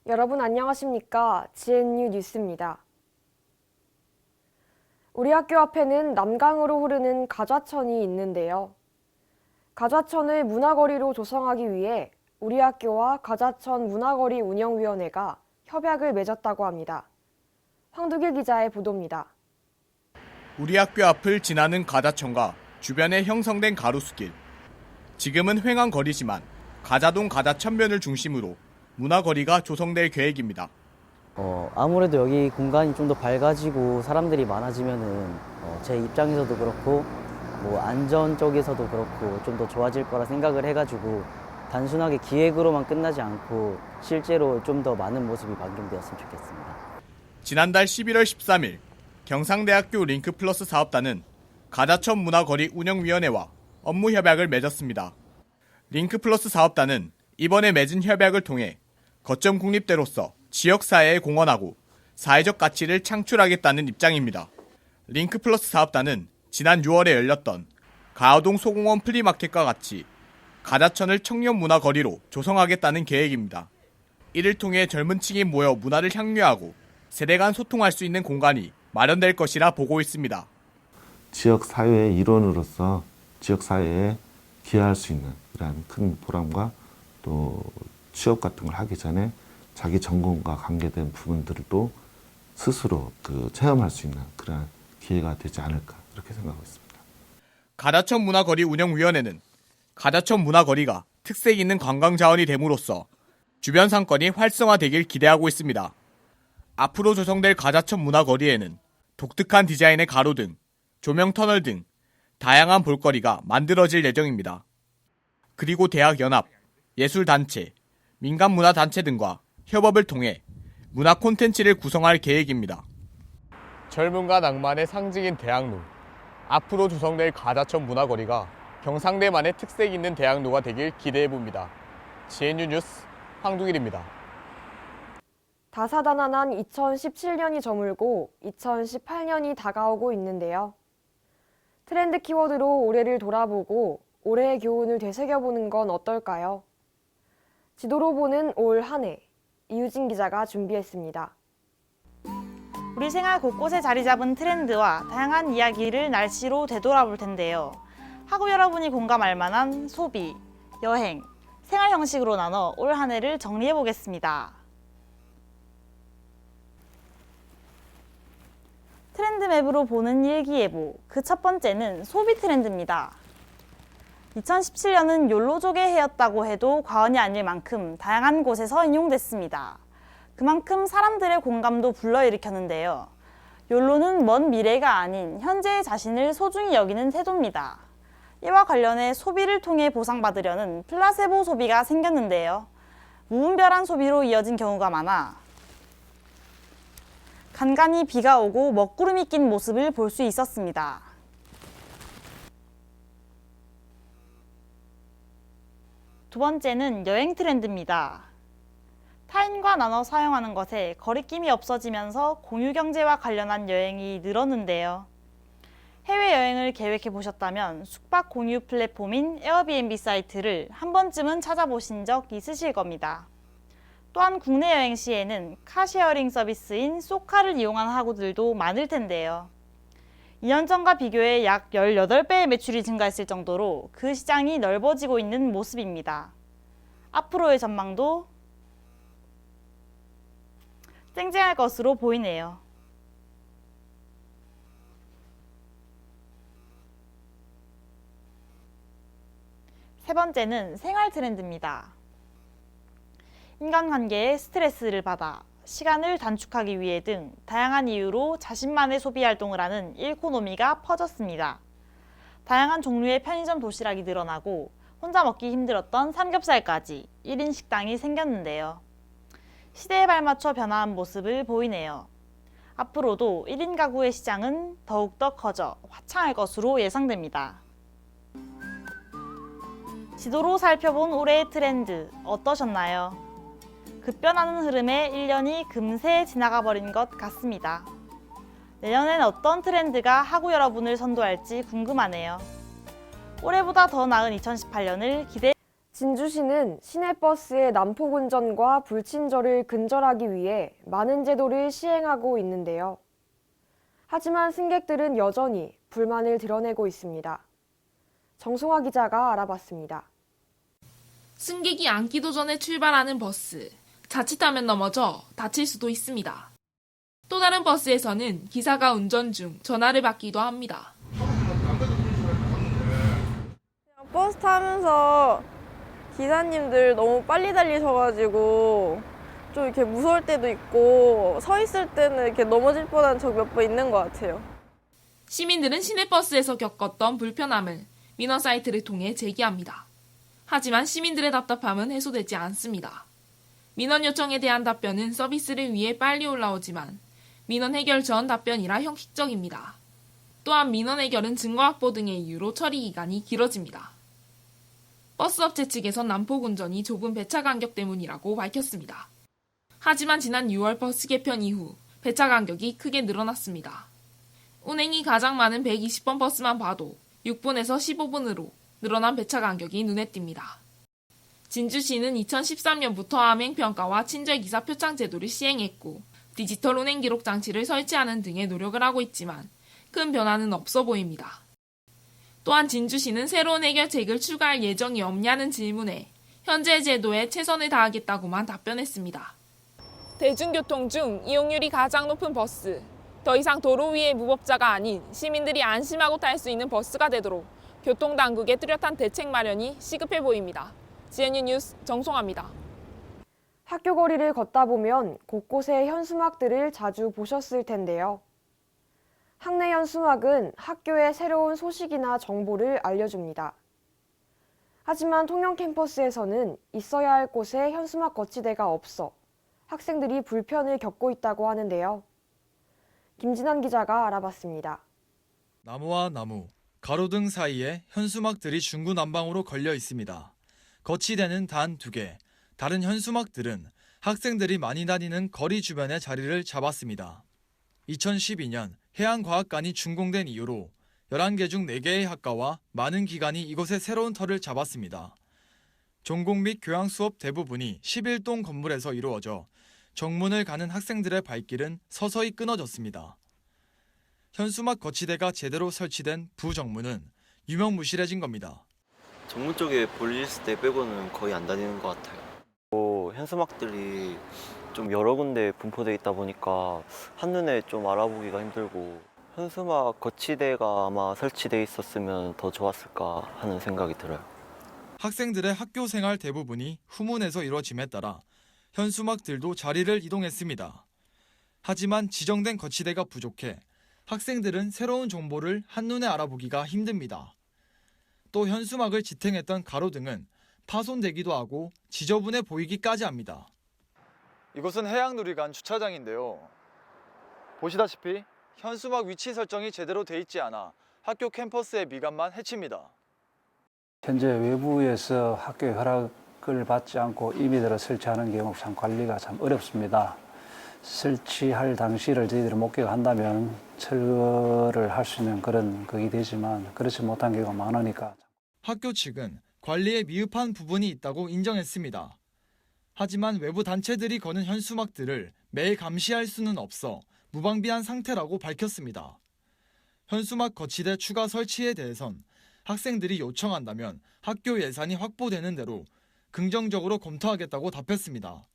여러분 안녕하십니까? GNU 뉴스입니다. 우리 학교 앞에는 남강으로 흐르는 가좌천이 있는데요. 가좌천을 문화거리로 조성하기 위해 우리 학교와 가좌천 문화거리 운영위원회가 협약을 맺었다고 합니다. 황두길 기자의 보도입니다. 우리 학교 앞을 지나는 가좌천과 주변에 형성된 가로수길. 지금은 횡한 거리지만 가자동 가자천변을 중심으로 문화거리가 조성될 계획입니다. 아무래도 여기 공간이 좀 더 밝아지고 사람들이 많아지면은 제 입장에서도 그렇고 뭐 안전 쪽에서도 그렇고 좀 더 좋아질 거라 생각을 해가지고 단순하게 기획으로만 끝나지 않고 실제로 좀 더 많은 모습이 반영되었으면 좋겠습니다. 지난달 11월 13일 경상대학교 링크플러스 사업단은 가자천 문화거리 운영위원회와 업무 협약을 맺었습니다. 링크플러스 사업단은 이번에 맺은 협약을 통해 거점 국립대로서 지역사회에 공헌하고 사회적 가치를 창출하겠다는 입장입니다. 링크플러스 사업단은 지난 6월에 열렸던 가오동 소공원 플리마켓과 같이 가자천을 청년문화거리로 조성하겠다는 계획입니다. 이를 통해 젊은 층이 모여 문화를 향유하고 세대 간 소통할 수 있는 공간이 마련될 것이라 보고 있습니다. 지역사회의 일원으로서 지역사회에 기여할 수 있는 이러한 큰 보람과 또 취업 같은 걸 하기 전에 자기 전공과 관계된 부분들도 스스로 체험할 수 있는 그런 기회가 되지 않을까 이렇게 생각하고 있습니다. 가자천 문화거리 운영위원회는 가자천 문화거리가 특색 있는 관광자원이 됨으로써 주변 상권이 활성화되길 기대하고 있습니다. 앞으로 조성될 가자천 문화거리에는 독특한 디자인의 가로등, 조명 터널 등 다양한 볼거리가 만들어질 예정입니다. 그리고 대학연합, 예술단체, 민간문화단체 등과 협업을 통해 문화 콘텐츠를 구성할 계획입니다. 젊음과 낭만의 상징인 대학로. 앞으로 조성될 가자천 문화거리가 경상대만의 특색 있는 대학로가 되길 기대해봅니다. GNU 뉴스 황두길입니다. 다사다난한 2017년이 저물고 2018년이 다가오고 있는데요. 트렌드 키워드로 올해를 돌아보고 올해의 교훈을 되새겨보는 건 어떨까요? 지도로 보는 올 한 해, 이유진 기자가 준비했습니다. 우리 생활 곳곳에 자리 잡은 트렌드와 다양한 이야기를 날씨로 되돌아볼 텐데요. 학우 여러분이 공감할 만한 소비, 여행, 생활 형식으로 나눠 올 한 해를 정리해 보겠습니다. 트렌드맵으로 보는 일기예보, 그 첫 번째는 소비 트렌드입니다. 2017년은 욜로족의 해였다고 해도 과언이 아닐 만큼 다양한 곳에서 인용됐습니다. 그만큼 사람들의 공감도 불러일으켰는데요. 욜로는 먼 미래가 아닌 현재의 자신을 소중히 여기는 태도입니다. 이와 관련해 소비를 통해 보상받으려는 플라세보 소비가 생겼는데요. 무분별한 소비로 이어진 경우가 많아 간간히 비가 오고 먹구름이 낀 모습을 볼 수 있었습니다. 두 번째는 여행 트렌드입니다. 타인과 나눠 사용하는 것에 거리낌이 없어지면서 공유경제와 관련한 여행이 늘었는데요. 해외여행을 계획해 보셨다면 숙박 공유 플랫폼인 에어비앤비 사이트를 한 번쯤은 찾아보신 적 있으실 겁니다. 또한 국내 여행 시에는 카쉐어링 서비스인 쏘카를 이용한 학우들도 많을 텐데요. 2년 전과 비교해 약 18배의 매출이 증가했을 정도로 그 시장이 넓어지고 있는 모습입니다. 앞으로의 전망도 쨍쨍할 것으로 보이네요. 세 번째는 생활 트렌드입니다. 인간관계에 스트레스를 받아 시간을 단축하기 위해 등 다양한 이유로 자신만의 소비 활동을 하는 일코노미가 퍼졌습니다. 다양한 종류의 편의점 도시락이 늘어나고 혼자 먹기 힘들었던 삼겹살까지 1인 식당이 생겼는데요. 시대에 발맞춰 변화한 모습을 보이네요. 앞으로도 1인 가구의 시장은 더욱더 커져 화창할 것으로 예상됩니다. 지도로 살펴본 올해의 트렌드 어떠셨나요? 급변하는 흐름에 1년이 금세 지나가 버린 것 같습니다. 내년엔 어떤 트렌드가 학우 여러분을 선도할지 궁금하네요. 올해보다 더 나은 2018년을 기대해 진주시는 시내버스의 난폭 운전과 불친절을 근절하기 위해 많은 제도를 시행하고 있는데요. 하지만 승객들은 여전히 불만을 드러내고 있습니다. 정송화 기자가 알아봤습니다. 승객이 앉기도 전에 출발하는 버스. 자칫하면 넘어져 다칠 수도 있습니다. 또 다른 버스에서는 기사가 운전 중 전화를 받기도 합니다. 버스 타면서 기사님들 너무 빨리 달리셔가지고 좀 이렇게 무서울 때도 있고 서 있을 때는 이렇게 넘어질 뻔한 적 몇 번 있는 것 같아요. 시민들은 시내버스에서 겪었던 불편함을 민원 사이트를 통해 제기합니다. 하지만 시민들의 답답함은 해소되지 않습니다. 민원 요청에 대한 답변은 서비스를 위해 빨리 올라오지만 민원 해결 전 답변이라 형식적입니다. 또한 민원 해결은 증거 확보 등의 이유로 처리 기간이 길어집니다. 버스업체 측에선 난폭 운전이 좁은 배차 간격 때문이라고 밝혔습니다. 하지만 지난 6월 버스 개편 이후 배차 간격이 크게 늘어났습니다. 운행이 가장 많은 120번 버스만 봐도 6분에서 15분으로 늘어난 배차 간격이 눈에 띕니다. 진주시는 2013년부터 암행평가와 친절기사 표창 제도를 시행했고 디지털 운행 기록 장치를 설치하는 등의 노력을 하고 있지만 큰 변화는 없어 보입니다. 또한 진주시는 새로운 해결책을 추가할 예정이 없냐는 질문에 현재 제도에 최선을 다하겠다고만 답변했습니다. 대중교통 중 이용률이 가장 높은 버스. 더 이상 도로 위의 무법자가 아닌 시민들이 안심하고 탈 수 있는 버스가 되도록 교통당국의 뚜렷한 대책 마련이 시급해 보입니다. GNU 뉴스 정송화입니다. 학교 거리를 걷다 보면 곳곳에 현수막들을 자주 보셨을 텐데요. 학내 현수막은 학교의 새로운 소식이나 정보를 알려줍니다. 하지만 통영 캠퍼스에서는 있어야 할 곳에 현수막 거치대가 없어 학생들이 불편을 겪고 있다고 하는데요. 김진환 기자가 알아봤습니다. 나무와 나무, 가로등 사이에 현수막들이 중구난방으로 걸려 있습니다. 거치대는 단 2개, 다른 현수막들은 학생들이 많이 다니는 거리 주변에 자리를 잡았습니다. 2012년 해양과학관이 준공된 이후로 11개 중 4개의 학과와 많은 기관이 이곳에 새로운 터를 잡았습니다. 전공 및 교양 수업 대부분이 11동 건물에서 이루어져 정문을 가는 학생들의 발길은 서서히 끊어졌습니다. 현수막 거치대가 제대로 설치된 부정문은 유명무실해진 겁니다. 정문 쪽에 볼일 있을 때 빼고는 거의 안 다니는 것 같아요. 현수막들이 좀 여러 군데 분포되어 있다 보니까 한눈에 좀 알아보기가 힘들고 현수막 거치대가 아마 설치되어 있었으면 더 좋았을까 하는 생각이 들어요. 학생들의 학교 생활 대부분이 후문에서 이루어짐에 따라 현수막들도 자리를 이동했습니다. 하지만 지정된 거치대가 부족해 학생들은 새로운 정보를 한눈에 알아보기가 힘듭니다. 또 현수막을 지탱했던 가로등은 파손되기도 하고 지저분해 보이기까지 합니다. 이곳은 해양놀이관 주차장인데요. 보시다시피 현수막 위치 설정이 제대로 돼 있지 않아 학교 캠퍼스의 미관만 해칩니다. 현재 외부에서 학교 허락을 받지 않고 임의대로 설치하는 경우 참 관리가 참 어렵습니다. 설치할 당시를 저희들이 목격한다면 철거를 할 수 있는 그런 것이 되지만 그렇지 못한 경우가 많으니까. 학교 측은 관리에 미흡한 부분이 있다고 인정했습니다. 하지만 외부 단체들이 거는 현수막들을 매일 감시할 수는 없어 무방비한 상태라고 밝혔습니다. 현수막 거치대 추가 설치에 대해선 학생들이 요청한다면 학교 예산이 확보되는 대로 긍정적으로 검토하겠다고 답했습니다.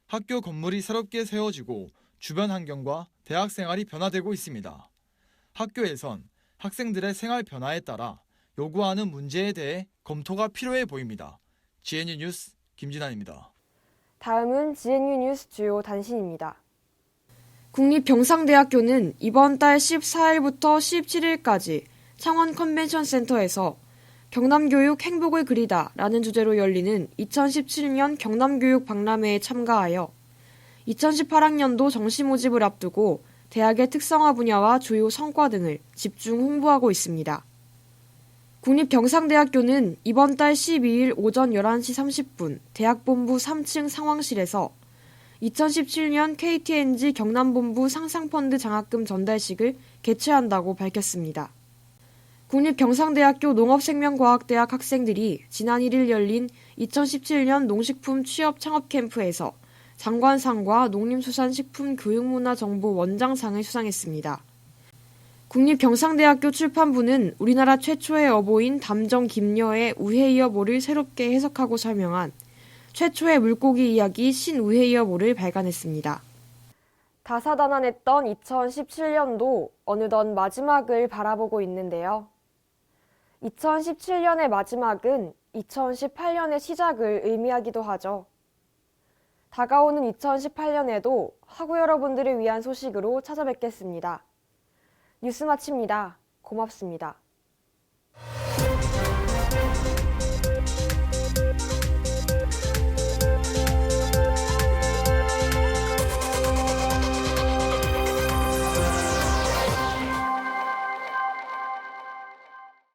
학교 건물이 새롭게 세워지고 주변 환경과 대학 생활이 변화되고 있습니다. 학교에선 학생들의 생활 변화에 따라 요구하는 문제에 대해 검토가 필요해 보입니다. GNU 뉴스 김진환입니다. 다음은 GNU 뉴스 주요 단신입니다. 국립경상대학교는 이번 달 14일부터 17일까지 창원 컨벤션 센터에서 경남교육 행복을 그리다 라는 주제로 열리는 2017년 경남교육 박람회에 참가하여 2018학년도 정시 모집을 앞두고 대학의 특성화 분야와 주요 성과 등을 집중 홍보하고 있습니다. 국립경상대학교는 이번 달 12일 오전 11시 30분 대학본부 3층 상황실에서 2017년 KTNG 경남본부 상상펀드 장학금 전달식을 개최한다고 밝혔습니다. 국립경상대학교 농업생명과학대학 학생들이 지난 1일 열린 2017년 농식품 취업 창업 캠프에서 장관상과 농림수산식품교육문화정보 원장상을 수상했습니다. 국립경상대학교 출판부는 우리나라 최초의 어보인 담정 김여의 우회이어보를 새롭게 해석하고 설명한 최초의 물고기 이야기 신우회이어보를 발간했습니다. 다사다난했던 2017년도 어느덧 마지막을 바라보고 있는데요. 2017년의 마지막은 2018년의 시작을 의미하기도 하죠. 다가오는 2018년에도 학우 여러분들을 위한 소식으로 찾아뵙겠습니다. 뉴스 마칩니다. 고맙습니다.